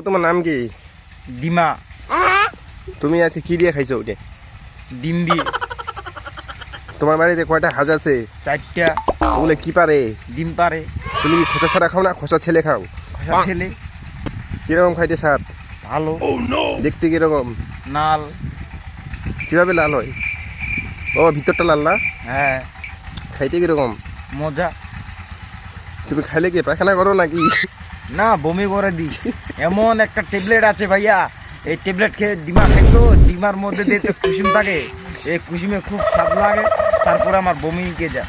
তোমার নাম কি? ডিমা। তুমি আজকে কি দিয়ে খাইছো ওটা? ডিম দিয়ে। তোমার বাড়িতে কয়টা হাঁস আছে? 4টা। ওগুলো কি পারে? ডিম পারে। তুমি কি খোসা ছাড়া খাও না খোসা ছেলে খাও? খোসা ছেলে। কিরকম খাইতে স্বাদ? ভালো। দেখতে কিরকম? নাল। কিভাবে লাল হয়? ও ভিতরটা লাল না? হ্যাঁ। খাইতে কিরকম? মজা। তুমি খাইলে কি পায়খানা করো নাকি? না, বমি করে দিই। এমন একটা ট্যাবলেট আছে ভাইয়া, এই ট্যাবলেট খেয়ে ডিমা খাইতো, ডিমার মধ্যে দিয়ে কুসুম থাকে, এই কুসুমে খুব স্বাদ লাগে, তারপরে আমার বমি কে যায়।